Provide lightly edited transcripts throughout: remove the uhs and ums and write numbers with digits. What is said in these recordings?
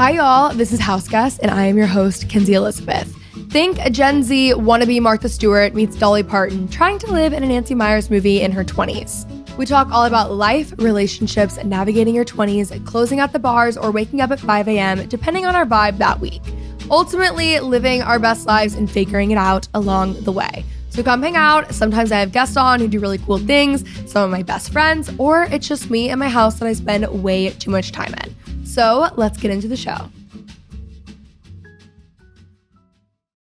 Hi y'all, this is House Guest and I am your host, Kenzie Elizabeth. Think a Gen Z wannabe Martha Stewart meets Dolly Parton trying to live in a Nancy Meyers movie in her 20s. We talk all about life, relationships, navigating your 20s, closing out the bars, or waking up at 5 a.m. depending on our vibe that week. Ultimately, living our best lives and figuring it out along the way. So come hang out. Sometimes I have guests on who do really cool things, some of my best friends, or it's just me and my house that I spend way too much time in. So let's get into the show.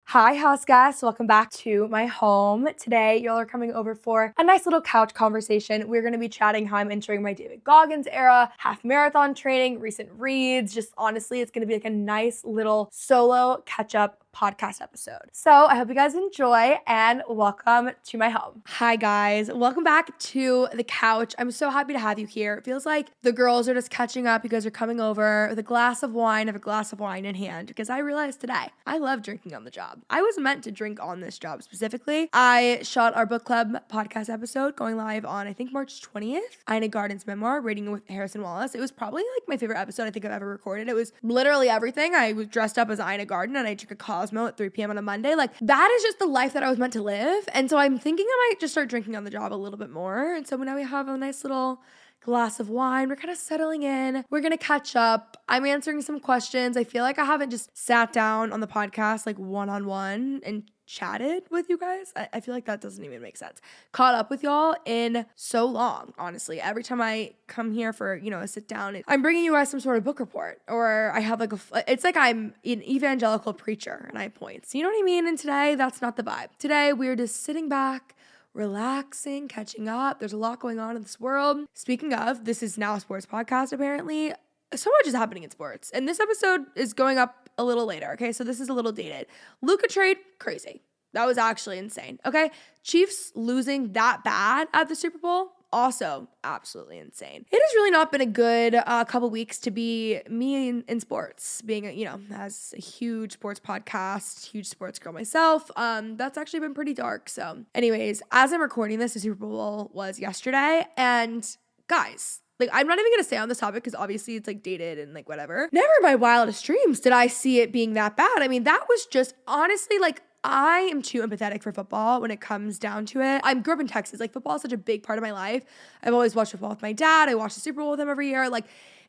Hi, house guests. Welcome back to my home. Today, y'all are coming over for a nice little couch conversation. We're going to be chatting how I'm entering my David Goggins era, half marathon training, recent reads. Just honestly, it's going to be like a nice little solo catch-up podcast episode. So I hope you guys enjoy and welcome to my home. Hi guys, welcome back to the couch. I'm so happy to have you here. It feels like the girls are just catching up. You guys are coming over with a glass of wine. I have a glass of wine in hand because I realized today I love drinking on the job. I was meant to drink on this job specifically. I shot our book club podcast episode going live on I think March 20th. Ina Garden's memoir, Reading with Harrison Wallace. It was probably like my favorite episode I think I've ever recorded. It was literally everything. I was dressed up as Ina Garden and I took a Cosmo at 3 p.m. on a Monday. Like that is just the life that I was meant to live. And so I'm thinking I might just start drinking on the job a little bit more. And so now we have a nice little glass of wine. We're kind of settling in. We're going to catch up. I'm answering some questions. I feel like I haven't just sat down on the podcast like one-on-one and chatted with you guys. I feel like that doesn't even make sense. Caught up with y'all in so long, honestly. Every time I come here for, a sit down, I'm bringing you guys some sort of book report, or I have it's like I'm an evangelical preacher and I have points. You know what I mean? And today, that's not the vibe. Today, we're just sitting back, relaxing, catching up. There's a lot going on in this world. Speaking of, this is now a sports podcast, apparently. So much is happening in sports. And this episode is going up a little later, okay? So this is a little dated. Luka trade, crazy. That was actually insane, okay? Chiefs losing that bad at the Super Bowl, also absolutely insane. It has really not been a good couple weeks to be me in sports, being, as a huge sports podcast, huge sports girl myself. That's actually been pretty dark. So anyways, as I'm recording this, the Super Bowl was yesterday. And guys, I'm not even going to stay on this topic because obviously it's dated and whatever. Never in my wildest dreams did I see it being that bad. I mean, that was just honestly I am too empathetic for football when it comes down to it. I grew up in Texas. Football is such a big part of my life. I've always watched football with my dad. I watch the Super Bowl with him every year.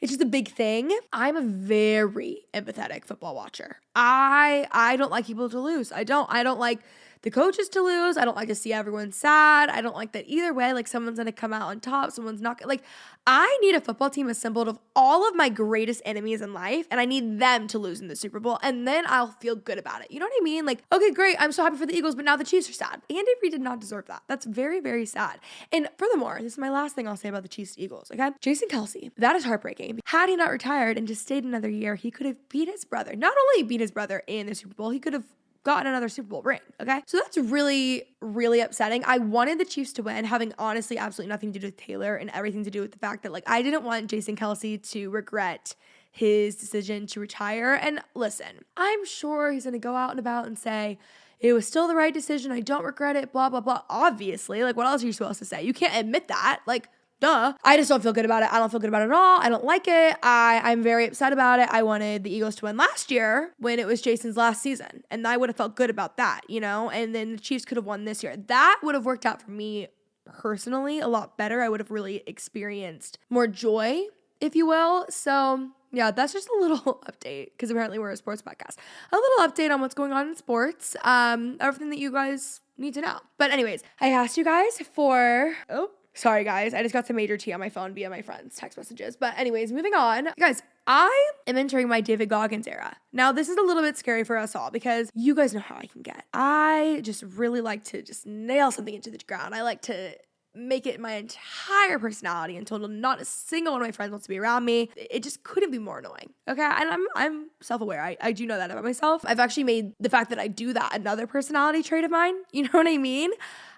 It's just a big thing. I'm a very empathetic football watcher. I don't like people to lose. I don't like the coaches to lose. I don't like to see everyone sad. I don't like that either way. Someone's going to come out on top. Someone's not. I need a football team assembled of all of my greatest enemies in life, and I need them to lose in the Super Bowl, and then I'll feel good about it. You know what I mean? Okay, great. I'm so happy for the Eagles, but now the Chiefs are sad. Andy Reid did not deserve that. That's very, very sad. And furthermore, this is my last thing I'll say about the Chiefs Eagles, okay? Jason Kelce, that is heartbreaking. Had he not retired and just stayed another year, he could have beat his brother. Not only beat his brother in the Super Bowl, he could have gotten another Super Bowl ring, okay? So that's really, really upsetting. I wanted the Chiefs to win, having honestly absolutely nothing to do with Taylor and everything to do with the fact that, I didn't want Jason Kelce to regret his decision to retire. And listen, I'm sure he's going to go out and about and say, it was still the right decision. I don't regret it, blah, blah, blah. Obviously, what else are you supposed to say? You can't admit that. Duh. I just don't feel good about it. I don't feel good about it at all. I don't like it. I'm very upset about it. I wanted the Eagles to win last year when it was Jason's last season. And I would have felt good about that, And then the Chiefs could have won this year. That would have worked out for me personally a lot better. I would have really experienced more joy, if you will. So yeah, that's just a little update because apparently we're a sports podcast. A little update on what's going on in sports. Everything that you guys need to know. But anyways, I asked you guys for... Sorry, guys. I just got some major tea on my phone via my friend's text messages. But anyways, moving on. Guys, I am entering my David Goggins era. Now, this is a little bit scary for us all because you guys know how I can get. I just really like to just nail something into the ground. I like to make it my entire personality until not a single one of my friends wants to be around me. It just couldn't be more annoying. Okay. And I'm self-aware. I do know that about myself. I've actually made the fact that I do that another personality trait of mine. You know what I mean?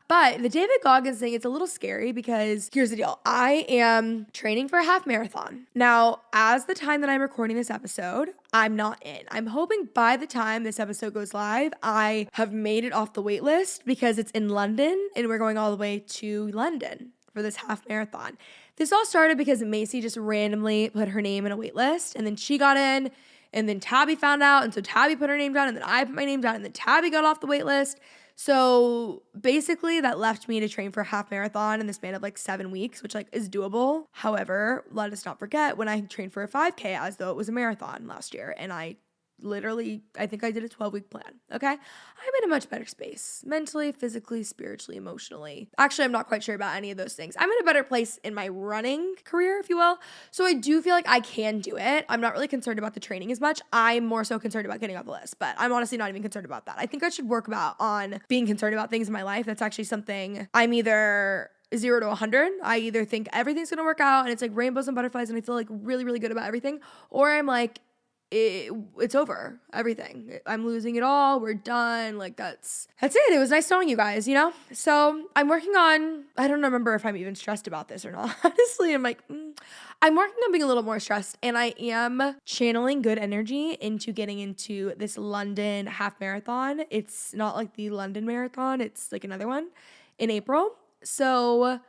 But the David Goggins thing, it's a little scary because here's the deal. I am training for a half marathon. Now, as the time that I'm recording this episode, I'm not in. I'm hoping by the time this episode goes live, I have made it off the wait list because it's in London and we're going all the way to London for this half marathon. This all started because Macy just randomly put her name in a wait list and then she got in. And then Tabby found out, and so Tabby put her name down, and then I put my name down, and then Tabby got off the wait list. So basically that left me to train for a half marathon in the span of like 7 weeks, which like is doable. However, let us not forget when I trained for a 5K as though it was a marathon last year, and I think I did a 12-week plan, okay? I'm in a much better space, mentally, physically, spiritually, emotionally. Actually, I'm not quite sure about any of those things. I'm in a better place in my running career, if you will. So I do feel like I can do it. I'm not really concerned about the training as much. I'm more so concerned about getting off the list, but I'm honestly not even concerned about that. I think I should work on being concerned about things in my life. That's actually something I'm either 0 to 100. I either think everything's gonna work out and it's like rainbows and butterflies and I feel like really, really good about everything, or I'm like, it's over, everything. I'm losing it all. We're done. Like that's it. It was nice knowing you guys, you know? So I'm working on, I don't remember if I'm even stressed about this or not. Honestly, I'm like, I'm working on being a little more stressed, and I am channeling good energy into getting into this London half marathon. It's not like the London marathon. It's like another one in April. So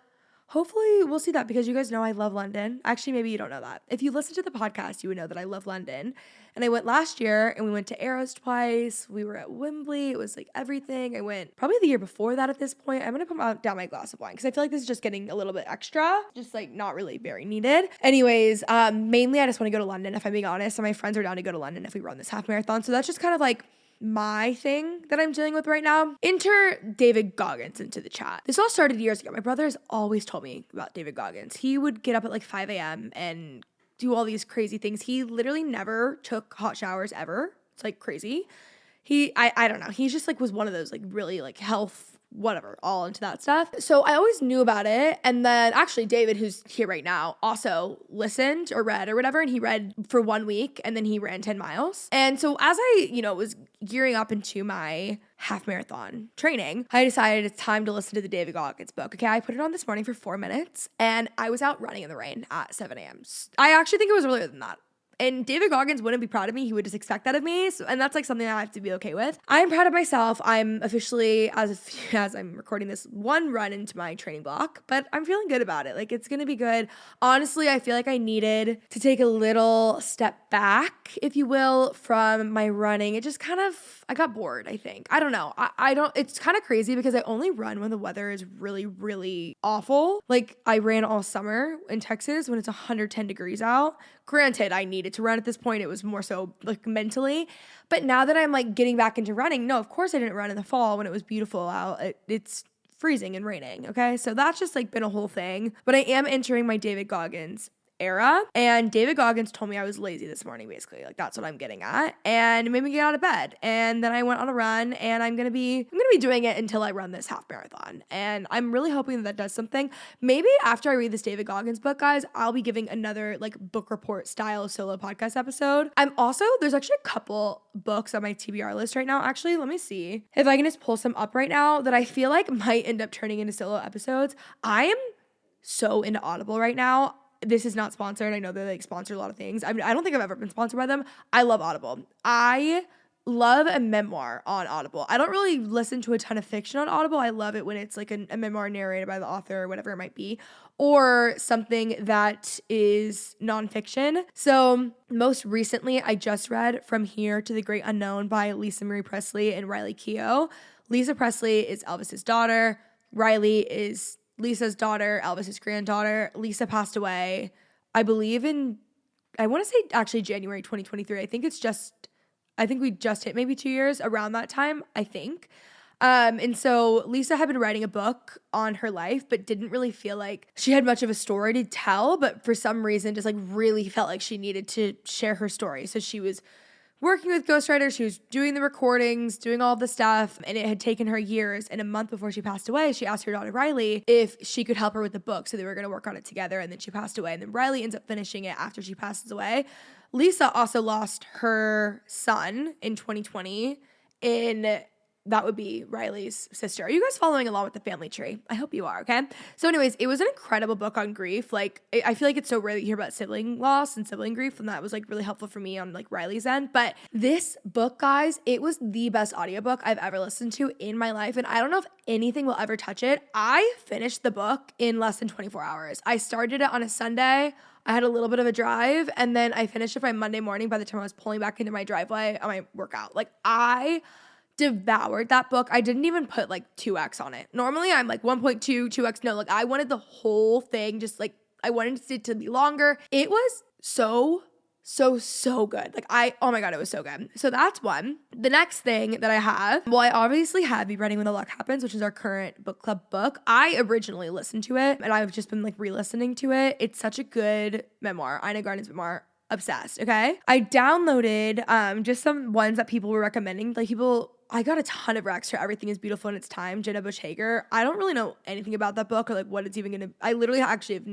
hopefully we'll see that, because you guys know I love London. Actually, maybe you don't know that. If you listen to the podcast, you would know that I love London. And I went last year, and we went to Arrows twice. We were at Wembley. It was like everything. I went probably the year before that at this point. I'm going to put down my glass of wine because I feel like this is just getting a little bit extra, just like not really very needed. Anyways, mainly I just want to go to London, if I'm being honest. And my friends are down to go to London if we run this half marathon. So that's just kind of like my thing that I'm dealing with right now. Enter David Goggins into the chat. This all started years ago. My brother has always told me about David Goggins. He would get up at like 5 a.m. and do all these crazy things. He literally never took hot showers ever. It's like crazy. I don't know. He just like was one of those like really like health, whatever, all into that stuff. So I always knew about it. And then actually David, who's here right now, also listened or read or whatever. And he read for 1 week and then he ran 10 miles. And so as I, was gearing up into my half marathon training, I decided it's time to listen to the David Goggins book. Okay, I put it on this morning for 4 minutes and I was out running in the rain at 7 a.m. I actually think it was earlier than that. And David Goggins wouldn't be proud of me. He would just expect that of me. So, and that's like something I have to be okay with. I'm proud of myself. I'm officially, as I'm recording this, 1 run into my training block, but I'm feeling good about it. Like it's going to be good. Honestly, I feel like I needed to take a little step back, if you will, from my running. It just kind of, I got bored, I think. I don't know. It's kind of crazy because I only run when the weather is really, really awful. Like I ran all summer in Texas when it's 110 degrees out. Granted, I needed to run at this point. It was more so like mentally. But now that I'm like getting back into running, no, of course I didn't run in the fall when it was beautiful out. It's freezing and raining, okay? So that's just like been a whole thing. But I am entering my David Goggins era, and David Goggins told me I was lazy this morning, basically. Like that's what I'm getting at, and it made me get out of bed. And then I went on a run, and I'm gonna be doing it until I run this half marathon. And I'm really hoping that does something. Maybe after I read this David Goggins book, guys, I'll be giving another like book report style solo podcast episode. There's actually a couple books on my TBR list right now. Actually, let me see if I can just pull some up right now that I feel like might end up turning into solo episodes. I am so into Audible right now. This is not sponsored. I know they like sponsor a lot of things. I don't think I've ever been sponsored by them. I love Audible. I love a memoir on Audible. I don't really listen to a ton of fiction on Audible. I love it when it's like a memoir narrated by the author or whatever it might be, or something that is nonfiction. So most recently, I just read From Here to the Great Unknown by Lisa Marie Presley and Riley Keough. Lisa Presley is Elvis's daughter. Riley is Lisa's daughter, Elvis's granddaughter. Lisa passed away, I believe I want to say actually January 2023. I think we just hit maybe 2 years around that time, I think. And so Lisa had been writing a book on her life, but didn't really feel like she had much of a story to tell, but for some reason just like really felt like she needed to share her story. So she was working with ghostwriters, she was doing the recordings, doing all the stuff, and it had taken her years. And a month before she passed away, she asked her daughter Riley if she could help her with the book. So they were going to work on it together, and then she passed away. And then Riley ends up finishing it after she passes away. Lisa also lost her son in 2020 that would be Riley's sister. Are you guys following along with the family tree? I hope you are, okay? So anyways, it was an incredible book on grief. Like, I feel like it's so rare that you hear about sibling loss and sibling grief, and that was like really helpful for me on like Riley's end. But this book, guys, it was the best audiobook I've ever listened to in my life, and I don't know if anything will ever touch it. I finished the book in less than 24 hours. I started it on a Sunday. I had a little bit of a drive, and then I finished it by Monday morning by the time I was pulling back into my driveway on my workout. Like, I devoured that book. I didn't even put like 2x on it. Normally I'm like 1.2, 2x. No, like I wanted the whole thing, just like I wanted it to be longer. It was so good. Like oh my God, it was so good. So that's one. The next thing that I have, well, I obviously have Be Ready When the Luck Happens, which is our current book club book. I originally listened to it and I've just been like re-listening to it. It's such a good memoir. Ina Garten's memoir. Obsessed. Okay. I downloaded just some ones that people were recommending. Like I got a ton of recs for Everything is Beautiful in Its Time, Jenna Bush Hager. I don't really know anything about that book or like what it's even gonna. I literally actually have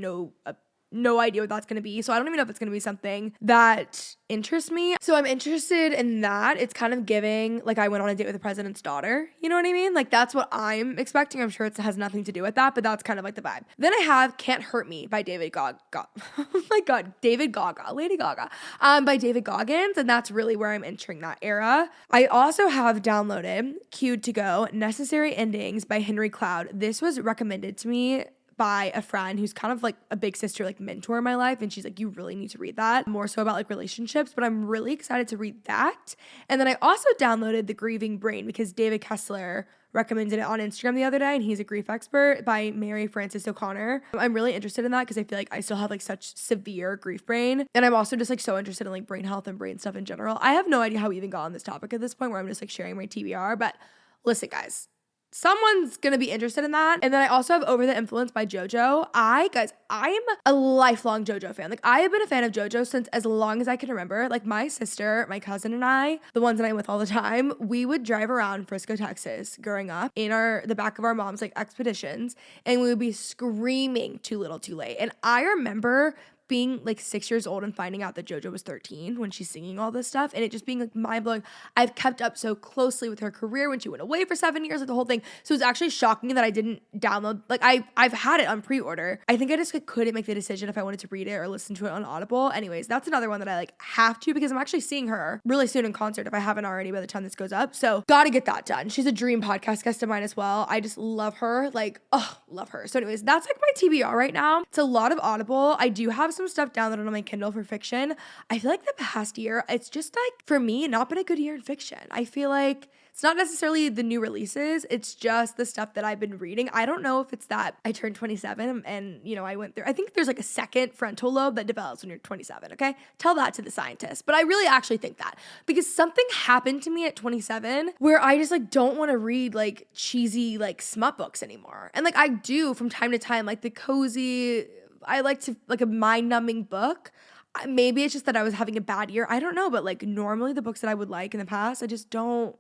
no idea what that's going to be. So I don't even know if it's going to be something that interests me. So I'm interested in that. It's kind of giving, like I went on a date with the president's daughter. You know what I mean? Like that's what I'm expecting. I'm sure it has nothing to do with that, but that's kind of like the vibe. Then I have Can't Hurt Me by David Gaga. Oh my God, David Gaga, Lady Gaga, by David Goggins. And that's really where I'm entering that era. I also have downloaded, queued to go, Necessary Endings by Henry Cloud. This was recommended to me by a friend who's kind of like a big sister, like mentor in my life. And she's like, you really need to read that, more so about like relationships, but I'm really excited to read that. And then I also downloaded The Grieving Brain because David Kessler recommended it on Instagram the other day, and he's a grief expert, by Mary Frances O'Connor. I'm really interested in that because I feel like I still have like such severe grief brain. And I'm also just like so interested in like brain health and brain stuff in general. I have no idea how we even got on this topic at this point where I'm just like sharing my TBR, but listen guys, someone's gonna be interested in that. And then I also have Over the Influence by JoJo. I am a lifelong JoJo fan. Like I have been a fan of JoJo since as long as I can remember. Like my sister, my cousin, and I, the ones that I'm with all the time, we would drive around Frisco, Texas growing up in the back of our mom's like expeditions, and we would be screaming Too Little Too Late. And I remember being like 6 years old and finding out that JoJo was 13 when she's singing all this stuff, and it just being like mind-blowing. I've kept up so closely with her career when she went away for 7 years, like the whole thing. So it's actually shocking that I didn't download, like I've had it on pre-order. I think I just couldn't make the decision if I wanted to read it or listen to it on Audible. Anyways, that's another one that I like have to, because I'm actually seeing her really soon in concert if I haven't already by the time this goes up. So gotta get that done. She's a dream podcast guest of mine as well. I just love her, like, oh, love her. So anyways, that's like my TBR right now. It's a lot of Audible. I do have some stuff downloaded on my Kindle for fiction. I feel like the past year, it's just like, for me, not been a good year in fiction. I feel like it's not necessarily the new releases, it's just the stuff that I've been reading. I don't know if it's that I turned 27 and, you know, I think there's like a second frontal lobe that develops when you're 27, okay? Tell that to the scientists. But I really actually think that, because something happened to me at 27 where I just like don't want to read like cheesy like smut books anymore. And like I do from time to time, like the cozy, I like to like a mind-numbing book. Maybe it's just that I was having a bad year. I don't know, but like normally the books that I would like in the past, I just don't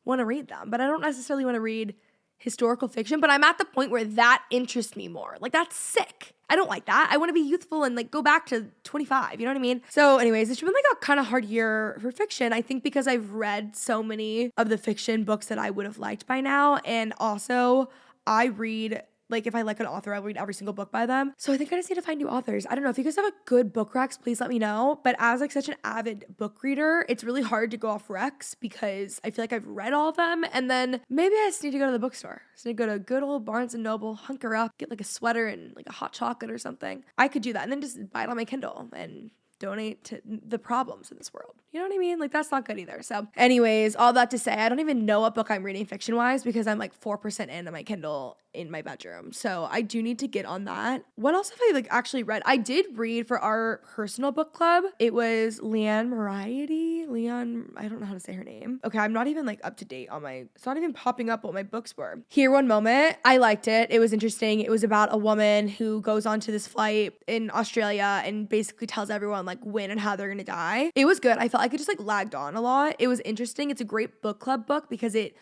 want to read them. But I don't necessarily want to read historical fiction, but I'm at the point where that interests me more. Like that's sick. I don't like that. I want to be youthful and like go back to 25. You know what I mean? So anyways, it's been like a kind of hard year for fiction. I think because I've read so many of the fiction books that I would have liked by now. And also I read, like if I like an author, I'll read every single book by them. So I think I just need to find new authors. I don't know. If you guys have a good book recs, please let me know. But as like such an avid book reader, it's really hard to go off recs because I feel like I've read all of them. And then maybe I just need to go to the bookstore. I just need to go to good old Barnes & Noble, hunker up, get like a sweater and like a hot chocolate or something. I could do that and then just buy it on my Kindle and donate to the problems in this world. You know what I mean? Like that's not good either. So anyways, all that to say, I don't even know what book I'm reading fiction wise because I'm like 4% into my Kindle in my bedroom. So I do need to get on that. What else have I like actually read? I did read for our personal book club. It was Leanne Moriarty. I don't know how to say her name. Okay, I'm not even like up to date on it's not even popping up what my books were. Here One Moment. I liked it. It was interesting. It was about a woman who goes onto this flight in Australia and basically tells everyone like when and how they're gonna die. It was good. I felt like it just like lagged on a lot. It was interesting. It's a great book club book because it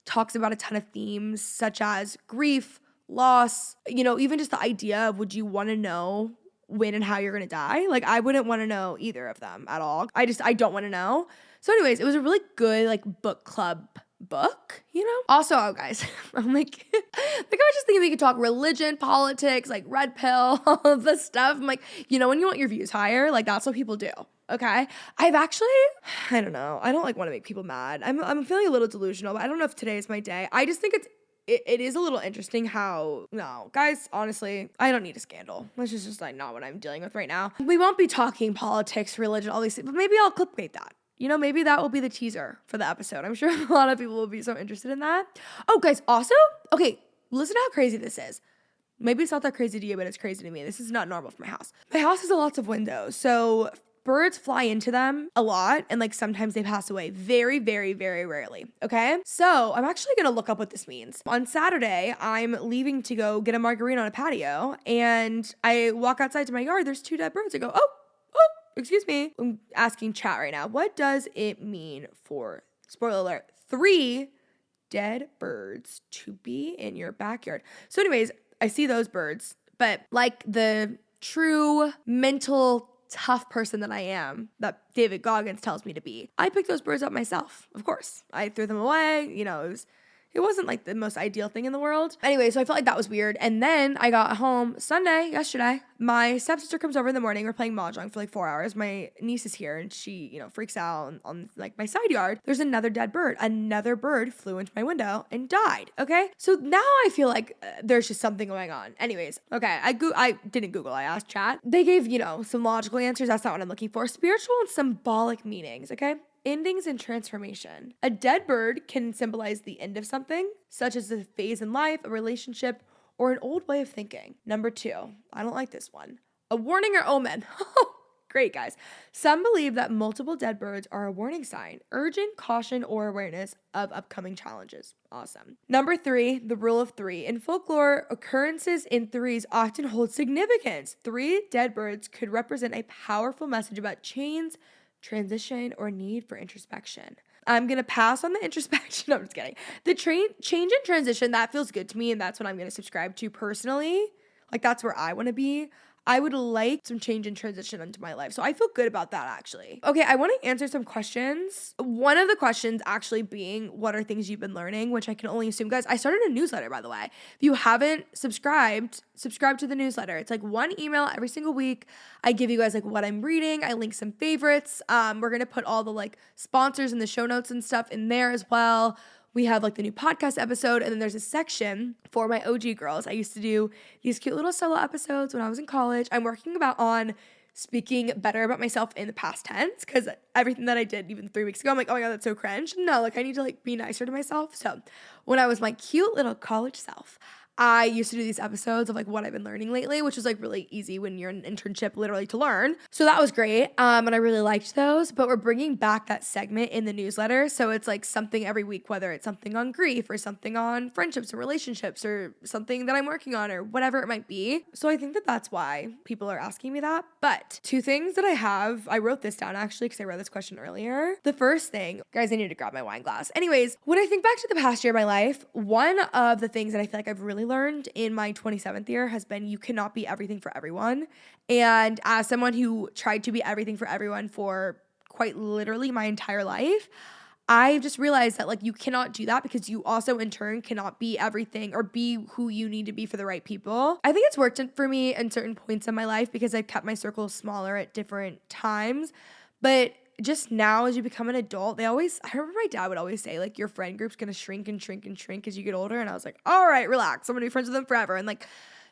talks about a ton of themes such as grief, loss, you know, even just the idea of would you want to know when and how you're going to die? Like I wouldn't want to know either of them at all. I don't want to know. So anyways, it was a really good like book club book, you know? Also, oh guys, I'm like I was just thinking we could talk religion, politics, like red pill, all of this stuff. I'm like, you know, when you want your views higher, like that's what people do. Okay. I've actually, I don't know. I don't like want to make people mad. I'm feeling a little delusional, but I don't know if today is my day. I just think it's it is a little interesting how, no, guys, honestly, I don't need a scandal. This is just like not what I'm dealing with right now. We won't be talking politics, religion, all these things, but maybe I'll clickbait that. Maybe that will be the teaser for the episode. I'm sure a lot of people will be so interested in that. Oh, guys, also, okay, listen to how crazy this is. Maybe it's not that crazy to you, but it's crazy to me. This is not normal for my house. My house has lots of windows, so birds fly into them a lot, and like sometimes they pass away. Very, very, very rarely, okay? So I'm actually gonna look up what this means. On Saturday, I'm leaving to go get a margarita on a patio, and I walk outside to my yard, there's 2 dead birds. I go, oh, excuse me. I'm asking chat right now. What does it mean for, spoiler alert, 3 dead birds to be in your backyard? So anyways, I see those birds, but like the true mental tough person that I am, that David Goggins tells me to be, I picked those birds up myself. Of course, I threw them away. It wasn't like the most ideal thing in the world. Anyway, so I felt like that was weird. And then I got home yesterday. My stepsister comes over in the morning. We're playing mahjong for like 4 hours. My niece is here and she, freaks out on like my side yard. There's another dead bird. Another bird flew into my window and died. Okay. So now I feel like there's just something going on. Anyways, okay. I didn't Google. I asked chat. They gave, some logical answers. That's not what I'm looking for. Spiritual and symbolic meanings. Okay. Endings and transformation. A dead bird can symbolize the end of something, such as a phase in life, a relationship, or an old way of thinking. Number 2, I don't like this one. A warning or omen. Great, guys. Some believe that multiple dead birds are a warning sign, urging caution or awareness of upcoming challenges. Awesome. Number 3, the rule of 3. In folklore, occurrences in threes often hold significance. 3 dead birds could represent a powerful message about change, transition, or need for introspection. I'm going to pass on the introspection. No, I'm just kidding. The change and transition, that feels good to me, and that's what I'm going to subscribe to personally. Like, that's where I want to be. I would like some change and transition into my life. So I feel good about that, actually. Okay, I want to answer some questions. One of the questions actually being, what are things you've been learning? Which I can only assume, guys, I started a newsletter, by the way. If you haven't subscribe to the newsletter. It's like 1 email every single week. I give you guys like what I'm reading. I link some favorites. We're going to put all the like sponsors and the show notes and stuff in there as well. We have like the new podcast episode, and then there's a section for my OG girls. I used to do these cute little solo episodes when I was in college. I'm working on speaking better about myself in the past tense, because everything that I did even 3 weeks ago, I'm like, oh my God, that's so cringe. No, like I need to like be nicer to myself. So when I was my cute little college self, I used to do these episodes of like what I've been learning lately, which was like really easy when you're in an internship literally to learn. So that was great. And I really liked those, but we're bringing back that segment in the newsletter. So it's like something every week, whether it's something on grief or something on friendships and relationships or something that I'm working on or whatever it might be. So I think that that's why people are asking me that. But 2 things that I wrote this down actually, because I read this question earlier. The first thing, guys, I need to grab my wine glass. Anyways, when I think back to the past year of my life, one of the things that I feel like I've really learned in my 27th year has been you cannot be everything for everyone. And as someone who tried to be everything for everyone for quite literally my entire life, I just realized that like you cannot do that, because you also in turn cannot be everything or be who you need to be for the right people. I think it's worked for me in certain points in my life because I've kept my circle smaller at different times. But just now, as you become an adult, I remember my dad would always say, like, your friend group's gonna shrink and shrink and shrink as you get older. And I was like, all right, relax. I'm gonna be friends with them forever. And like,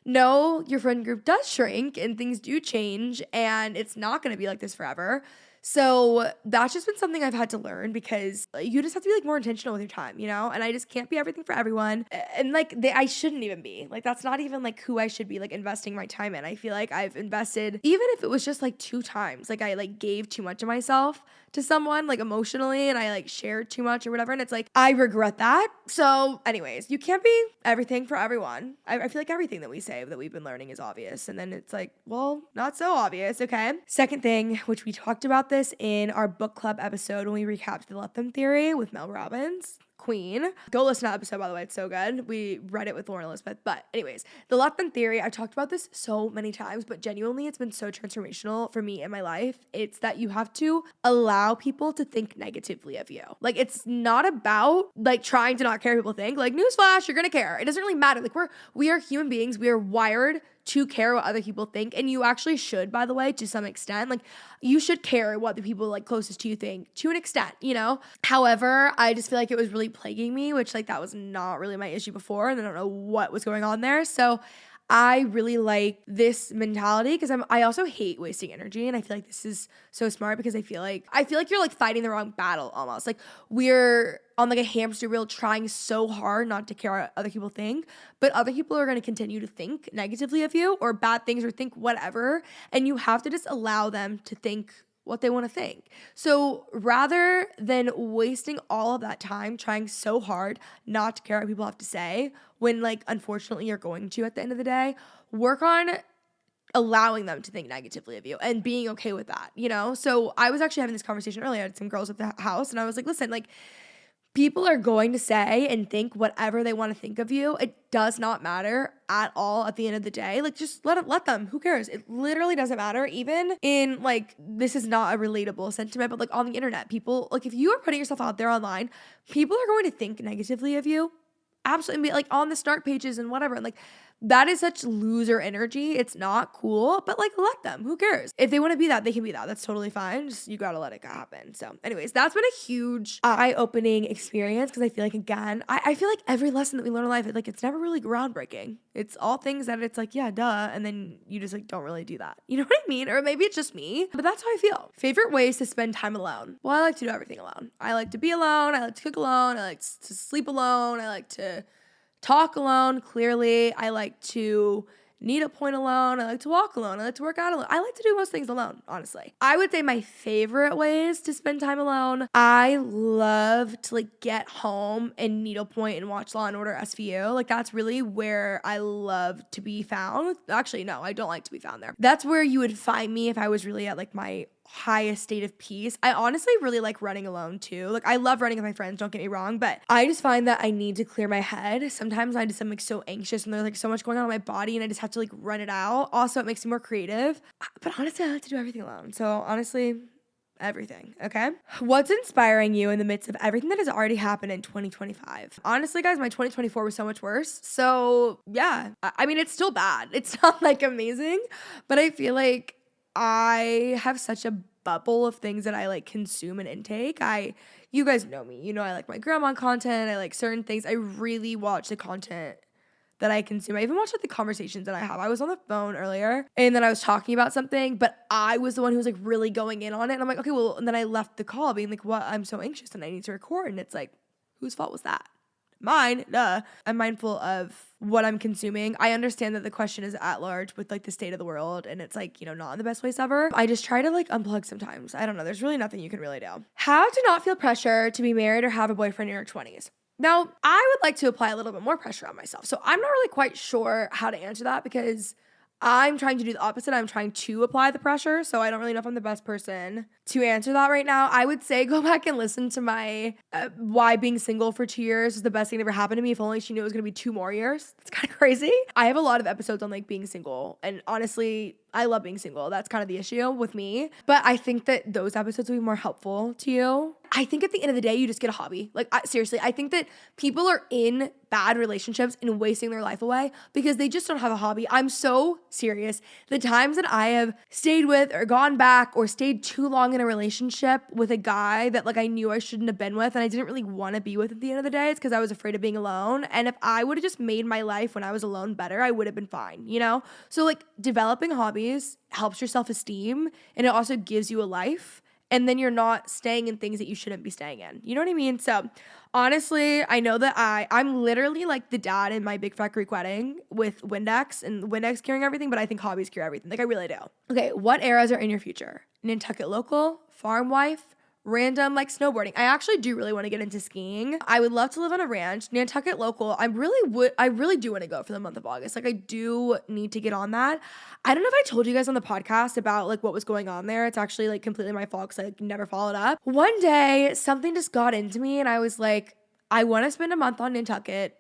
no, your friend group does shrink and things do change and it's not gonna be like this forever. So that's just been something I've had to learn, because you just have to be like more intentional with your time, and I just can't be everything for everyone. And like I shouldn't even be like, that's not even like who I should be like investing my time in. I feel like I've invested, even if it was just like 2 times, like I like gave too much of myself to someone like emotionally and I like shared too much or whatever. And it's like, I regret that. So anyways, you can't be everything for everyone. I feel like everything that we say that we've been learning is obvious. And then it's like, well, not so obvious. Okay. Second thing, which we talked about this in our book club episode when we recapped the Let Them Theory with Mel Robbins, Queen. Go listen to that episode, by the way. It's so good. We read it with Lauren Elizabeth. But anyways, the Let Them Theory, I've talked about this so many times, but genuinely it's been so transformational for me in my life. It's that you have to allow people to think negatively of you. Like, it's not about like trying to not care what people think. Like, newsflash, you're gonna care. It doesn't really matter. Like, we are human beings. We are wired to care what other people think. And you actually should, by the way, to some extent. Like, you should care what the people like closest to you think to an extent, you know? However, I just feel like it was really plaguing me, which like that was not really my issue before. And I don't know what was going on there. So I really like this mentality because I also hate wasting energy, and I feel like this is so smart because I feel like you're like fighting the wrong battle almost. Like, we're on like a hamster wheel trying so hard not to care what other people think, but other people are going to continue to think negatively of you or bad things or think whatever, and you have to just allow them to think what they want to think. So rather than wasting all of that time trying so hard not to care what people have to say, when like unfortunately you're going to at the end of the day, work on allowing them to think negatively of you and being okay with that, you know? So I was actually having this conversation earlier. I had some girls at the house and I was like, listen, like, people are going to say and think whatever they want to think of you. It does not matter at all at the end of the day. Like, just let them. Who cares? It literally doesn't matter. Even in like, this is not a relatable sentiment, but like on the internet, people, like, if you are putting yourself out there online, people are going to think negatively of you. Absolutely. Like on the snark pages and whatever. And like, that is such loser energy. It's not cool, but like, let them. Who cares? If they want to be that, they can be that. That's totally fine. Just, you got to let it happen. So anyways, that's been a huge eye-opening experience because I feel like, again, I feel like every lesson that we learn in life, like, it's never really groundbreaking. It's all things that it's like, yeah, duh. And then you just like, don't really do that. You know what I mean? Or maybe it's just me, but that's how I feel. Favorite ways to spend time alone? Well, I like to do everything alone. I like to be alone. I like to cook alone. I like to sleep alone. I like to talk alone, clearly. I like to need a point alone. I like to walk alone. I like to work out alone. I like to do most things alone, honestly. I would say my favorite ways to spend time alone, I love to like get home and needlepoint and watch Law & Order SVU. Like, that's really where I love to be found. Actually, no, I don't like to be found there. That's where you would find me if I was really at like my highest state of peace. I honestly really like running alone too. Like, I love running with my friends, don't get me wrong, but I just find that I need to clear my head. Sometimes I just am like so anxious and there's like so much going on in my body and I just have to like run it out. Also, it makes me more creative. But honestly, I like to do everything alone. So honestly, everything, okay? What's inspiring you in the midst of everything that has already happened in 2025? Honestly, guys, my 2024 was so much worse. So yeah, I mean, it's still bad. It's not like amazing, but I feel like I have such a bubble of things that I like consume and intake. You guys know me. You know, I like my grandma content. I like certain things. I really watch the content that I consume. I even watch like the conversations that I have. I was on the phone earlier and then I was talking about something, but I was the one who was like really going in on it. And I'm like, okay, well, and then I left the call being like, what? I'm so anxious and I need to record. And it's like, whose fault was that? Mine, duh. I'm mindful of what I'm consuming. I understand that the question is at large with like the state of the world and it's like, you know, not in the best place ever. I just try to like unplug sometimes. I don't know. There's really nothing you can really do. How to not feel pressure to be married or have a boyfriend in your 20s. Now, I would like to apply a little bit more pressure on myself. So I'm not really quite sure how to answer that because I'm trying to do the opposite. I'm trying to apply the pressure. So I don't really know if I'm the best person to answer that right now. I would say go back and listen to my why being single for 2 years is the best thing that ever happened to me. If only she knew it was going to be 2 more years. It's kind of crazy. I have a lot of episodes on like being single. And honestly, I love being single. That's kind of the issue with me. But I think that those episodes will be more helpful to you. I think at the end of the day, you just get a hobby. Like, seriously, I think that people are in bad relationships and wasting their life away because they just don't have a hobby. I'm so serious. The times that I have stayed with or gone back or stayed too long in a relationship with a guy that like I knew I shouldn't have been with and I didn't really want to be with at the end of the day, it's because I was afraid of being alone. And if I would have just made my life when I was alone better, I would have been fine, you know? So like developing hobbies helps your self-esteem and it also gives you a life. And then you're not staying in things that you shouldn't be staying in. You know what I mean? So honestly, I know that I'm literally like the dad in my big fat Greek wedding with Windex and Windex curing everything, but I think hobbies cure everything. Like I really do. Okay, what eras are in your future? Nantucket local, farm wife, random like snowboarding. I actually do really want to get into skiing. I would love to live on a ranch. Nantucket local, I really do want to go for the month of August. Like I do need to get on that. I don't know if I told you guys on the podcast about like what was going on there. It's actually like completely my fault because I like, never followed up. One day something just got into me and I was like, I want to spend a month on Nantucket.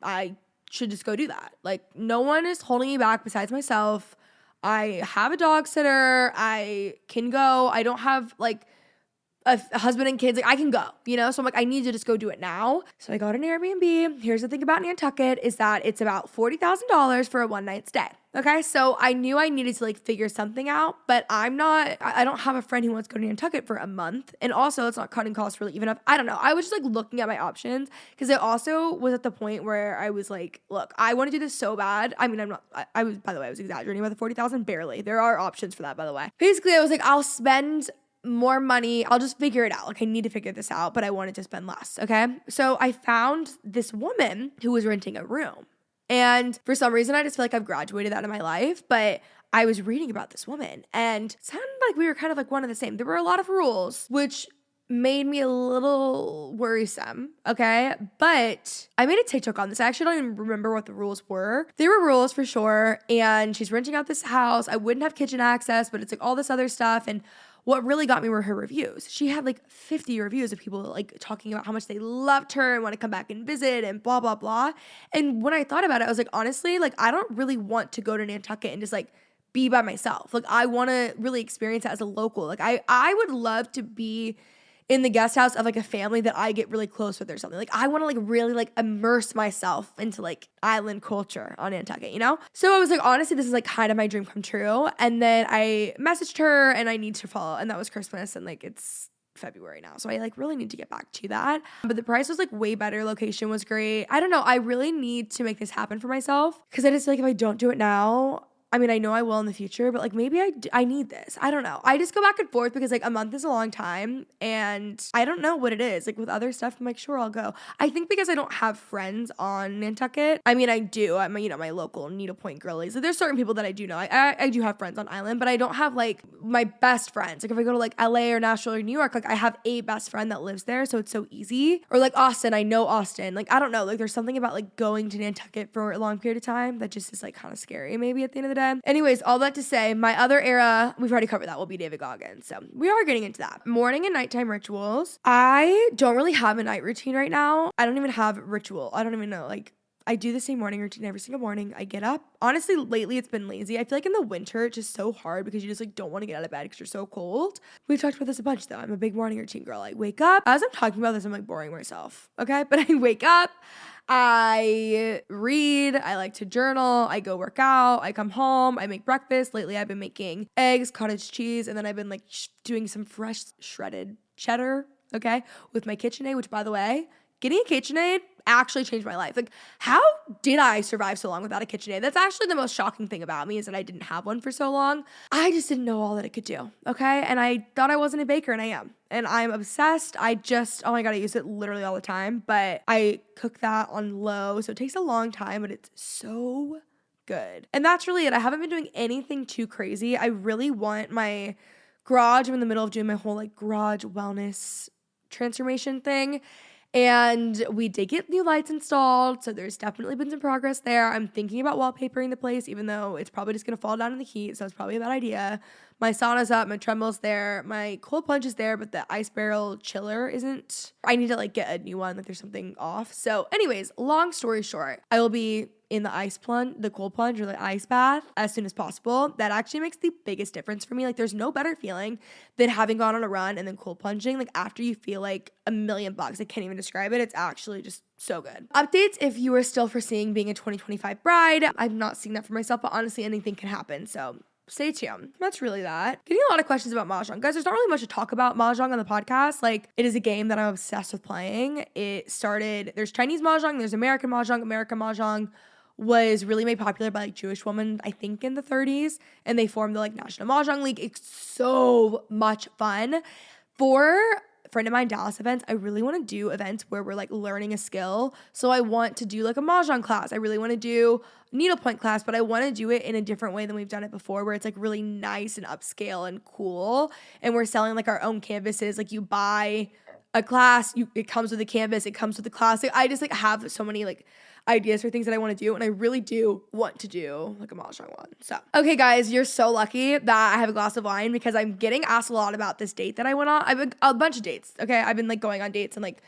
I should just go do that. Like no one is holding me back besides myself. I have a dog sitter. I can go. I don't have like a husband and kids, like I can go, you know? So I'm like, I need to just go do it now. So I got an Airbnb. Here's the thing about Nantucket is that it's about $40,000 for a one night stay. Okay, so I knew I needed to like figure something out, but I don't have a friend who wants to go to Nantucket for a month. And also it's not cutting costs really even up. I don't know. I was just like looking at my options because I also was at the point where I was like, look, I want to do this so bad. I mean, I was, by the way, I was exaggerating about the 40,000 barely. There are options for that, by the way. Basically, I was like, I'll spend more money. I'll just figure it out. Like I need to figure this out, but I wanted to spend less. Okay. So I found this woman who was renting a room. And for some reason, I just feel like I've graduated out of my life, but I was reading about this woman and it sounded like we were kind of like one and the same. There were a lot of rules, which made me a little worrisome, okay? But I made a TikTok on this. I actually don't even remember what the rules were. There were rules for sure, and she's renting out this house. I wouldn't have kitchen access, but it's like all this other stuff, and what really got me were her reviews. She had like 50 reviews of people like talking about how much they loved her and want to come back and visit and blah, blah, blah. And when I thought about it, I was like, honestly, like I don't really want to go to Nantucket and just like be by myself. Like I want to really experience it as a local. Like I would love to be in the guest house of like a family that I get really close with or something. Like I want to like really like immerse myself into like island culture on Nantucket, you know? So I was like, honestly, this is like kind of my dream come true. And then I messaged her and I need to follow, and that was Christmas, and like it's February now. So I like really need to get back to that. But the price was like way better. Location was great. I don't know. I really need to make this happen for myself because I just feel like if I don't do it now, I mean, I know I will in the future, but like maybe I need this. I don't know. I just go back and forth because like a month is a long time and I don't know what it is. Like with other stuff, I'm like, sure, I'll go. I think because I don't have friends on Nantucket. I mean, I do. I'm, you know, my local needlepoint girlies. Like, there's certain people that I do know. I do have friends on island, but I don't have like my best friends. Like if I go to like LA or Nashville or New York, like I have a best friend that lives there. So it's so easy. Or like Austin, I know Austin. Like, I don't know. Like there's something about like going to Nantucket for a long period of time that just is like kind of scary maybe at the end of the day. Anyways, all that to say, my other era, we've already covered that, will be David Goggins. So we are getting into that. Morning and nighttime rituals. I don't really have a night routine right now. I don't even have ritual. I don't even know. Like, I do the same morning routine every single morning. I get up. Honestly, lately it's been lazy. I feel like in the winter, it's just so hard because you just like don't want to get out of bed because you're so cold. We've talked about this a bunch though. I'm a big morning routine girl. I wake up. As I'm talking about this, I'm like boring myself. Okay. But I wake up. I read, I like to journal, I go work out, I come home, I make breakfast. Lately I've been making eggs, cottage cheese, and then I've been like doing some fresh shredded cheddar, okay, with my KitchenAid, which by the way, getting a KitchenAid actually changed my life. Like, how did I survive so long without a KitchenAid? That's actually the most shocking thing about me is that I didn't have one for so long. I just didn't know all that it could do, okay? And I thought I wasn't a baker, and I am. And I'm obsessed. Oh my God, I use it literally all the time. But I cook that on low, so it takes a long time, but it's so good. And that's really it. I haven't been doing anything too crazy. I really want my garage. I'm in the middle of doing my whole like garage wellness transformation thing. And we did get new lights installed, so there's definitely been some progress there. I'm thinking about wallpapering the place, even though it's probably just going to fall down in the heat, so it's probably a bad idea. My sauna's up, my tremble's there, my cold plunge is there, but the ice barrel chiller isn't. I need to like get a new one, like there's something off. So anyways, long story short, I will be in the cold plunge or the ice bath as soon as possible. That actually makes the biggest difference for me. Like there's no better feeling than having gone on a run and then cold plunging. Like after you feel like $1,000,000, I can't even describe it. It's actually just so good. Updates if you are still foreseeing being a 2025 bride. I'm not seeing that for myself, but honestly anything can happen. So stay tuned. That's really that. Getting a lot of questions about Mahjong. Guys, there's not really much to talk about Mahjong on the podcast. Like, it is a game that I'm obsessed with playing. There's Chinese Mahjong, there's American Mahjong. American Mahjong was really made popular by like Jewish women, I think in the 30s, and they formed the like National Mahjong League. It's so much fun. For a friend of mine, Dallas events, I really want to do events where we're like learning a skill. So I want to do like a Mahjong class. I really want to do needlepoint class, but I want to do it in a different way than we've done it before, where it's like really nice and upscale and cool. And we're selling like our own canvases. Like you buy a class, it comes with a canvas, it comes with the class. Like, I just like have so many like ideas for things that I want to do, and I really do want to do like a Mahjong one. So, okay guys, you're so lucky that I have a glass of wine because I'm getting asked a lot about this date that I went on. I've been a bunch of dates, okay? I've been like going on dates and like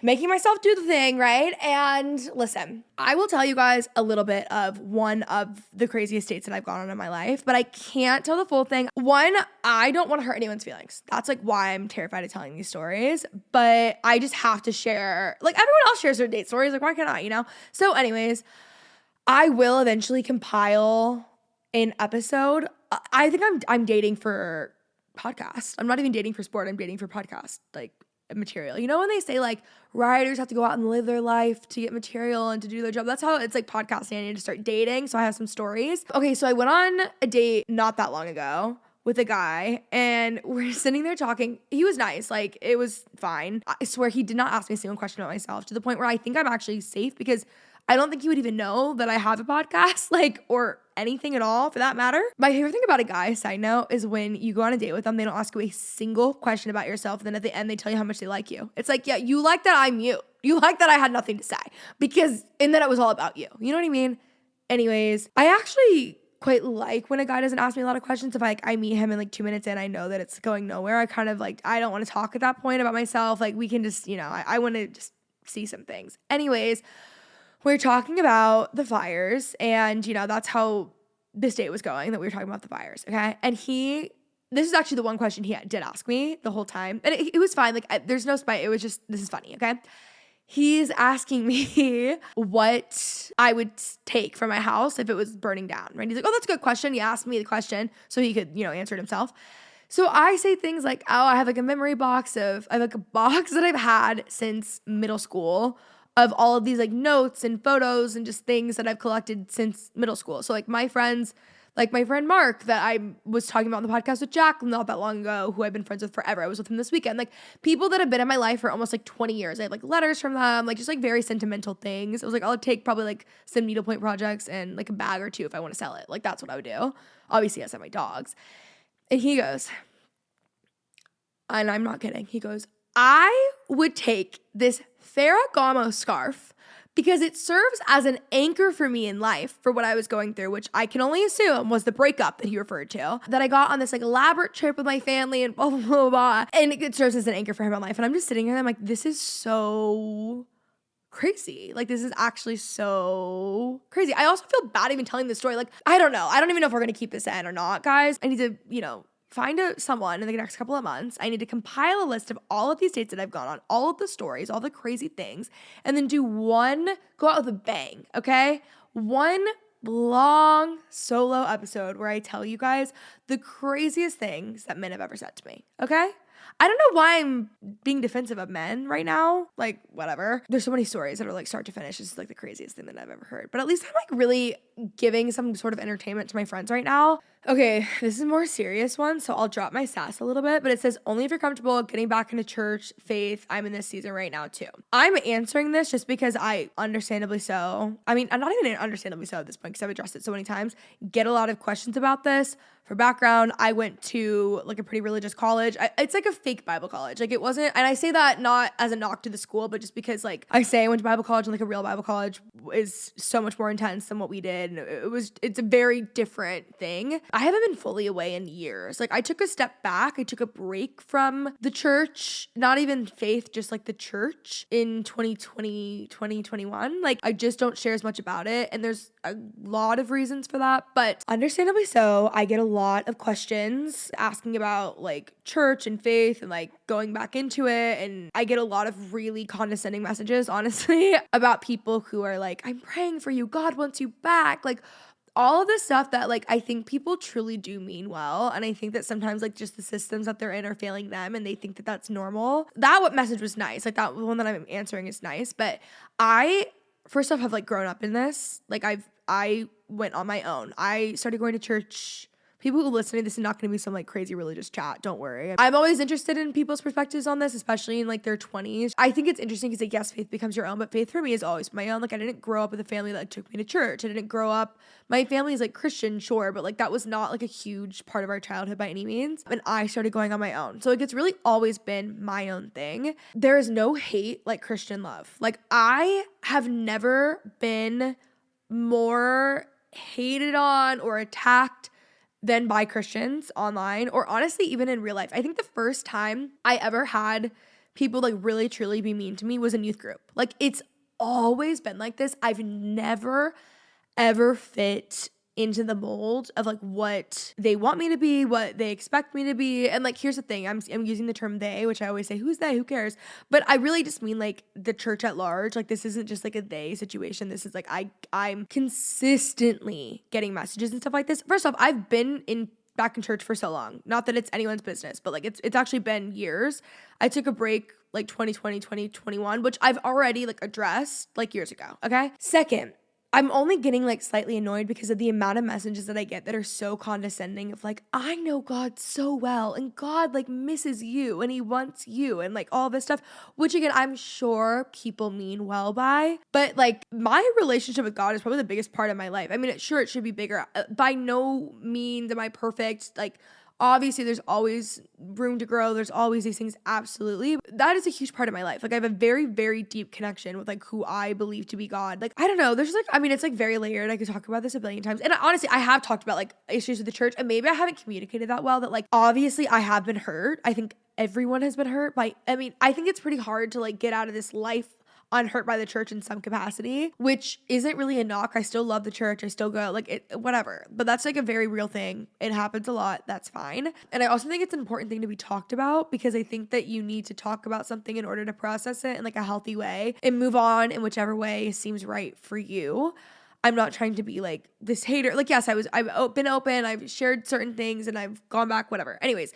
making myself do the thing, right? And listen, I will tell you guys a little bit of one of the craziest dates that I've gone on in my life, but I can't tell the full thing. One, I don't want to hurt anyone's feelings. That's like why I'm terrified of telling these stories, but I just have to share, like everyone else shares their date stories, like why can't I, you know? So anyways, I will eventually compile an episode. I think I'm dating for podcast. I'm not even dating for sport. I'm dating for podcast, like material. You know when they say like writers have to go out and live their life to get material and to do their job? That's how it's like podcasting. I need to start dating. So I have some stories. Okay, so I went on a date not that long ago with a guy and we're sitting there talking. He was nice. Like it was fine. I swear he did not ask me a single question about myself, to the point where I think I'm actually safe because I don't think he would even know that I have a podcast, like, or anything at all for that matter. My favorite thing about a guy, side note, is when you go on a date with them, they don't ask you a single question about yourself. And then at the end, they tell you how much they like you. It's like, yeah, you like that I'm you. You like that I had nothing to say and then it was all about you. You know what I mean? Anyways, I actually quite like when a guy doesn't ask me a lot of questions. If I meet him and like 2 minutes in, I know that it's going nowhere. I kind of like, I don't want to talk at that point about myself. Like we can just, I want to just see some things. Anyways, we're talking about the fires, and, that's how this date was going, that we were talking about the fires, okay? And this is actually the one question he did ask me the whole time. And it was fine. Like, there's no spite. It was just, this is funny, okay? He's asking me what I would take from my house if it was burning down, right? He's like, oh, that's a good question. He asked me the question so he could, answer it himself. So I say things like, oh, I have like a memory box I have like a box that I've had since middle school of all of these like notes and photos and just things that I've collected since middle school. So like my friends, like my friend Mark that I was talking about on the podcast with Jack not that long ago, who I've been friends with forever. I was with him this weekend. Like people that have been in my life for almost like 20 years. I have like letters from them, like just like very sentimental things. I was like, I'll take probably like some needlepoint projects and like a bag or two if I want to sell it. Like that's what I would do. Obviously I said my dogs. And he goes, and I'm not kidding, he goes, I would take this Ferragamo scarf because it serves as an anchor for me in life for what I was going through, which I can only assume was the breakup that he referred to, that I got on this like elaborate trip with my family and blah, blah, blah, blah. And it serves as an anchor for him in life. And I'm just sitting here and I'm like, this is so crazy. Like, this is actually so crazy. I also feel bad even telling this story. Like, I don't know. I don't even know if we're going to keep this in or not, guys. I need to, find someone in the next couple of months. I need to compile a list of all of these dates that I've gone on, all of the stories, all the crazy things, and then go out with a bang, okay? One long solo episode where I tell you guys the craziest things that men have ever said to me, okay? I don't know why I'm being defensive of men right now. Like, whatever. There's so many stories that are like start to finish. This is like the craziest thing that I've ever heard. But at least I'm like really giving some sort of entertainment to my friends right now. Okay, this is a more serious one, so I'll drop my sass a little bit, but it says, only if you're comfortable getting back into church, faith. I'm in this season right now too. I'm answering this just because I'm not even understandably so at this point because I've addressed it so many times, get a lot of questions about this. For background, I went to like a pretty religious college. It's like a fake Bible college. Like it wasn't, and I say that not as a knock to the school, but just because like I went to Bible college, and like a real Bible college is so much more intense than what we did. And it's a very different thing. I haven't been fully away in years. Like I took a step back. I took a break from the church, not even faith, just like the church in 2020, 2021. Like I just don't share as much about it. And there's a lot of reasons for that, but understandably so, I get a lot of questions asking about like church and faith and like going back into it. And I get a lot of really condescending messages, honestly, about people who are like, I'm praying for you. God wants you back. Like all of this stuff that like I think people truly do mean well. And I think that sometimes like just the systems that they're in are failing them and they think that that's normal. What message was nice. Like that one that I'm answering is nice. But I, first off, have like grown up in this. Like I went on my own. I started going to church. People who listen to this is not going to be some like crazy religious chat. Don't worry. I'm always interested in people's perspectives on this, especially in like their 20s. I think it's interesting because like, yes, faith becomes your own, but faith for me is always my own. Like I didn't grow up with a family that took me to church. I didn't grow up, my family is like Christian, sure, but like that was not like a huge part of our childhood by any means. And I started going on my own. So like it's really always been my own thing. There is no hate like Christian love. Like I have never been more hated on or attacked than by Christians online, or honestly, even in real life. I think the first time I ever had people like really truly be mean to me was in youth group. Like it's always been like this. I've never ever fit into the mold of like what they want me to be, what they expect me to be. And like here's the thing, I'm using the term they, which I always say, who's they, who cares? But I really just mean like the church at large. Like this isn't just like a they situation. This is like I'm consistently getting messages and stuff like this. First off, I've been back in church for so long. Not that it's anyone's business, but like it's actually been years. I took a break like 2020, 2021, which I've already like addressed like years ago. Okay. Second, I'm only getting like slightly annoyed because of the amount of messages that I get that are so condescending of like, I know God so well and God like misses you and he wants you and like all this stuff, which again, I'm sure people mean well by, but like my relationship with God is probably the biggest part of my life. I mean, it should be bigger. By no means am I perfect. Like, obviously, there's always room to grow. There's always these things. Absolutely. That is a huge part of my life. Like I have a very, very deep connection with like who I believe to be God. Like, I don't know. There's like, I mean, it's like very layered. I could talk about this a billion times. And honestly, I have talked about like issues with the church and maybe I haven't communicated that well that like, obviously I have been hurt. I think everyone has been hurt by, I mean, I think it's pretty hard to like get out of this life unhurt by the church in some capacity, which isn't really a knock. I still love the church. I still go like it, whatever. But that's like a very real thing. It happens a lot. That's fine. And I also think it's an important thing to be talked about because I think that you need to talk about something in order to process it in like a healthy way and move on in whichever way seems right for you. I'm not trying to be like this hater. Like, yes, I've been open. I've shared certain things and I've gone back, whatever. Anyways,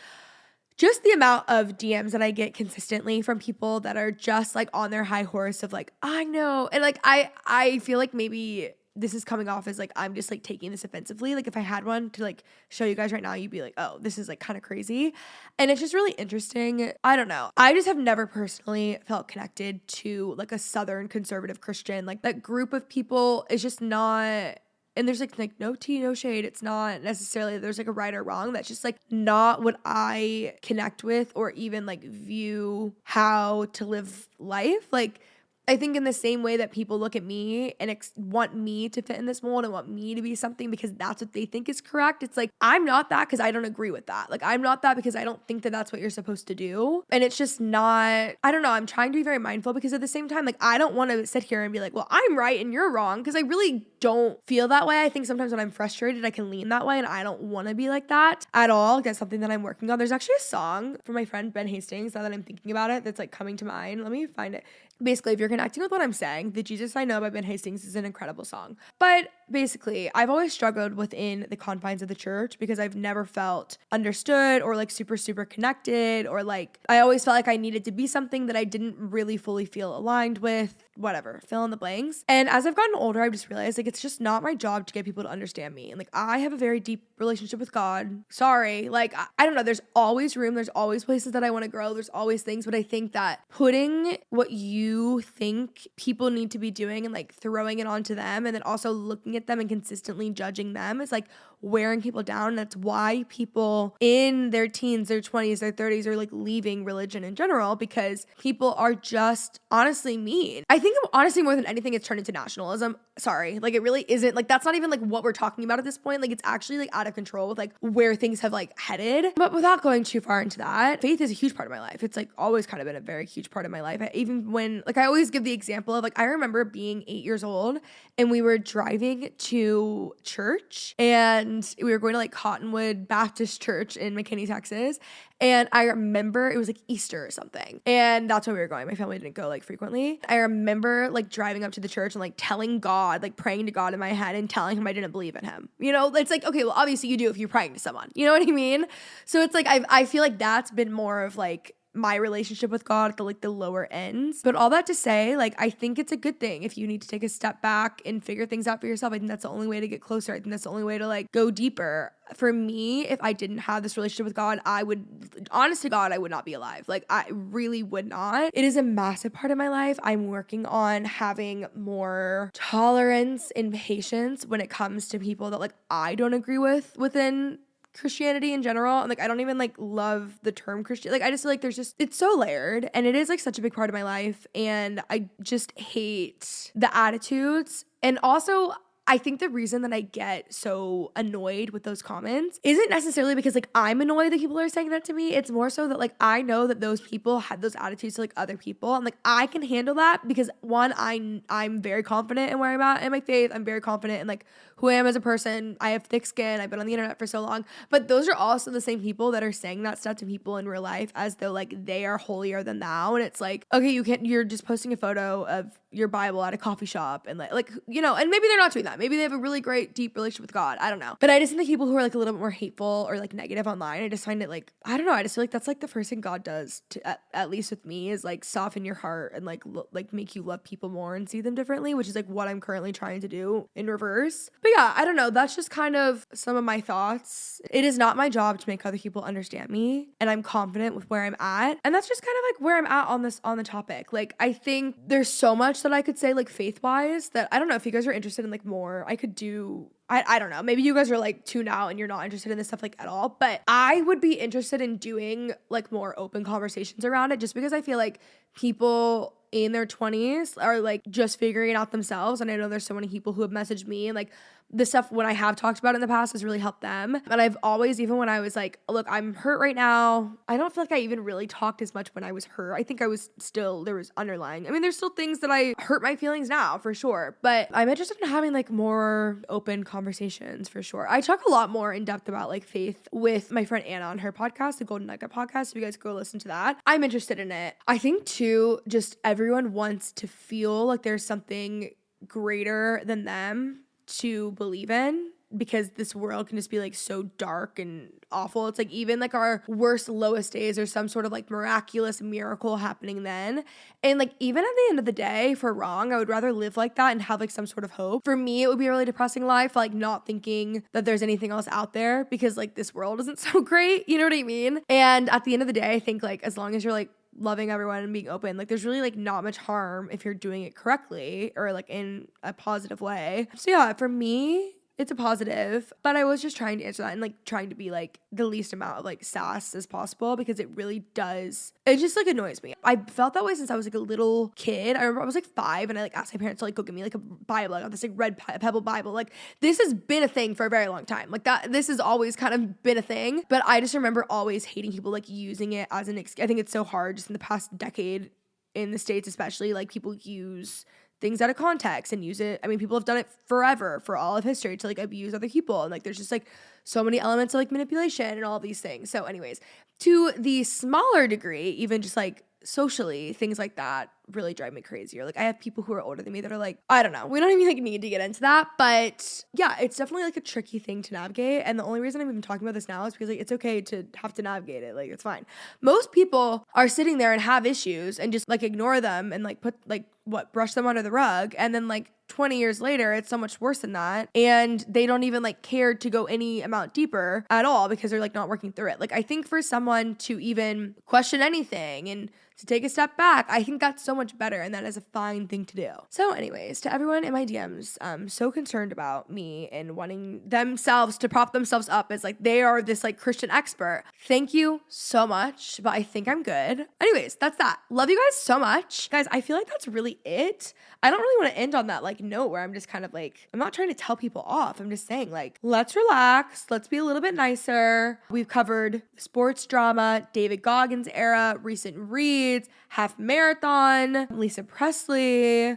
just the amount of DMs that I get consistently from people that are just like on their high horse of like, I know. And like, I feel like maybe this is coming off as like, I'm just like taking this offensively. Like if I had one to like show you guys right now, you'd be like, oh, this is like kind of crazy. And it's just really interesting. I don't know. I just have never personally felt connected to like a Southern conservative Christian. Like that group of people is just not. And there's like no tea, no shade. It's not necessarily there's like a right or wrong. That's just like not what I connect with or even like view how to live life. Like I think in the same way that people look at me and want me to fit in this mold and want me to be something because that's what they think is correct. It's like, I'm not that because I don't agree with that. Like, I'm not that because I don't think that that's what you're supposed to do. And it's just not, I don't know. I'm trying to be very mindful because at the same time, like, I don't want to sit here and be like, well, I'm right and you're wrong because I really don't feel that way. I think sometimes when I'm frustrated, I can lean that way and I don't want to be like that at all. That's something that I'm working on. There's actually a song from my friend Ben Hastings, now that I'm thinking about it, that's like coming to mind. Let me find it. Basically, if you're connecting with what I'm saying, The Jesus I Know by Ben Hastings is an incredible song. But basically, I've always struggled within the confines of the church because I've never felt understood or like super, super connected or like I always felt like I needed to be something that I didn't really fully feel aligned with, whatever, fill in the blanks. And as I've gotten older, I've just realized like it's just not my job to get people to understand me. And like I have a very deep relationship with God. Sorry. Like I don't know, there's always room, there's always places that I want to grow, there's always things, but I think that putting what you think people need to be doing and like throwing it onto them and then also looking at them and consistently judging them is like wearing people down. That's why people in their teens, their 20s, their 30s are like leaving religion in general because people are just honestly mean. I think honestly more than anything it's turned into nationalism. Sorry, like it really isn't like that's not even like what we're talking about at this point. Like it's actually like out of control with like where things have like headed. But without going too far into that, faith is a huge part of my life. It's like always kind of been a very huge part of my life. Even when like I always give the example of like I remember being 8 years old and we were driving to church and we were going to like Cottonwood Baptist Church in McKinney, Texas. And I remember it was like Easter or something. And that's where we were going. My family didn't go like frequently. I remember like driving up to the church and like telling God, like praying to God in my head and telling him I didn't believe in him. You know, it's like, okay, well, obviously you do if you're praying to someone. You know what I mean? So it's like, I feel like that's been more of like my relationship with God at the like the lower ends. But all that to say, like I think it's a good thing if you need to take a step back and figure things out for yourself. I think that's the only way to get closer. I think that's the only way to like go deeper. For me, if I didn't have this relationship with God, I would, honest to God, I would not be alive. Like I really would not. It is a massive part of my life. I'm working on having more tolerance and patience when it comes to people that like I don't agree with within Christianity in general. And like I don't even like love the term Christian. Like I just feel like there's just it's so layered and it is like such a big part of my life and I just hate the attitudes. And also I think the reason that I get so annoyed with those comments isn't necessarily because like I'm annoyed that people are saying that to me. It's more so that like I know that those people had those attitudes to like other people, and like I can handle that because one, I'm very confident in where I'm at in my faith. I'm very confident in like who I am as a person. I have thick skin. I've been on the internet for so long. But those are also the same people that are saying that stuff to people in real life as though like they are holier than thou. And it's like, okay, you're just posting a photo of your Bible at a coffee shop and like, you know, and maybe they're not doing that. Maybe they have a really great, deep relationship with God. I don't know. But I just think the people who are like a little bit more hateful or like negative online, I just find it like, I don't know. I just feel like that's like the first thing God does to, at least with me, is like soften your heart and like make you love people more and see them differently, which is like what I'm currently trying to do in reverse. But yeah, I don't know. That's just kind of some of my thoughts. It is not my job to make other people understand me, and I'm confident with where I'm at. And that's just kind of like where I'm at on the topic. Like, I think there's so much that I could say like faith-wise that I don't know if you guys are interested in like more. I could do I don't know. Maybe you guys are like tuned out and you're not interested in this stuff like at all, but I would be interested in doing like more open conversations around it, just because I feel like people in their 20s are like just figuring it out themselves. And I know there's so many people who have messaged me and like the stuff when I have talked about it in the past has really helped them. And I've always, even when I was like, look, I'm hurt right now, I don't feel like I even really talked as much when I was hurt. I think I was still, there was underlying. I mean, there's still things that I hurt my feelings now for sure, but I'm interested in having like more open conversations for sure. I talk a lot more in depth about like faith with my friend Anna on her podcast, the Golden Nugget podcast. If you guys go listen to that, I'm interested in it. I think too, just everyone wants to feel like there's something greater than them to believe in, because this world can just be like so dark and awful. It's like even like our worst, lowest days, there's some sort of like miraculous miracle happening then. And like even at the end of the day, if we're wrong, I would rather live like that and have like some sort of hope. For me, it would be a really depressing life, like not thinking that there's anything else out there, because like this world isn't so great, you know what I mean? And at the end of the day, I think like as long as you're like loving everyone and being open, like there's really like not much harm if you're doing it correctly or like in a positive way. So yeah, for me, it's a positive, but I was just trying to answer that and like trying to be like the least amount of like sass as possible, because it really does, it just like annoys me. I felt that way since I was like a little kid. I remember I was like 5 and I like asked my parents to like go get me like a Bible. I got this like red pebble Bible. Like this has been a thing for a very long time. Like that, this has always kind of been a thing, but I just remember always hating people like using it as an excuse. I think it's so hard just in the past decade in the States, especially, like people use things out of context and use it. I mean, people have done it forever, for all of history, to like abuse other people. And like, there's just like so many elements of like manipulation and all these things. So anyways, to the smaller degree, even just like socially, things like that really drive me crazy. Or like I have people who are older than me that are like, I don't know, we don't even like need to get into that, but yeah, it's definitely like a tricky thing to navigate. And the only reason I'm even talking about this now is because like it's okay to have to navigate it. Like it's fine. Most people are sitting there and have issues and just like ignore them and like put like brush them under the rug, and then like 20 years later it's so much worse than that, and they don't even like care to go any amount deeper at all because they're like not working through it. Like I think for someone to even question anything and to take a step back, I think that's so much better, and that is a fine thing to do. So anyways, to everyone in my DMs so concerned about me and wanting themselves to prop themselves up as like they are this like Christian expert, thank you so much, but I think I'm good. Anyways, that's that. Love you guys so much. Guys, I feel like that's really it. I don't really want to end on that like note where I'm just kind of like, I'm not trying to tell people off. I'm just saying like, let's relax. Let's be a little bit nicer. We've covered sports drama, David Goggins era, recent reads, half marathon, Lisa Presley,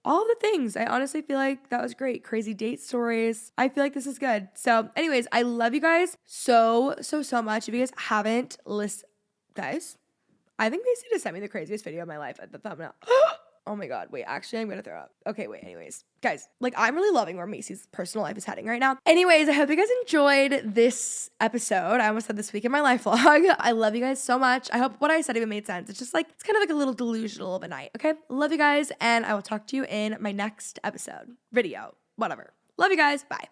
all the things. I honestly feel like that was great. Crazy date stories. I feel like this is good. So anyways, I love you guys so much. If you guys haven't listened, guys, I think Macy just sent me the craziest video of my life at the thumbnail. Oh my God, wait, actually, I'm gonna throw up. Okay, wait, anyways. Guys, like, I'm really loving where Macy's personal life is heading right now. Anyways, I hope you guys enjoyed this episode. I almost said this week in my life vlog. I love you guys so much. I hope what I said even made sense. It's just like, it's kind of like a little delusional of a night, okay? Love you guys, and I will talk to you in my next episode, video, whatever. Love you guys, bye.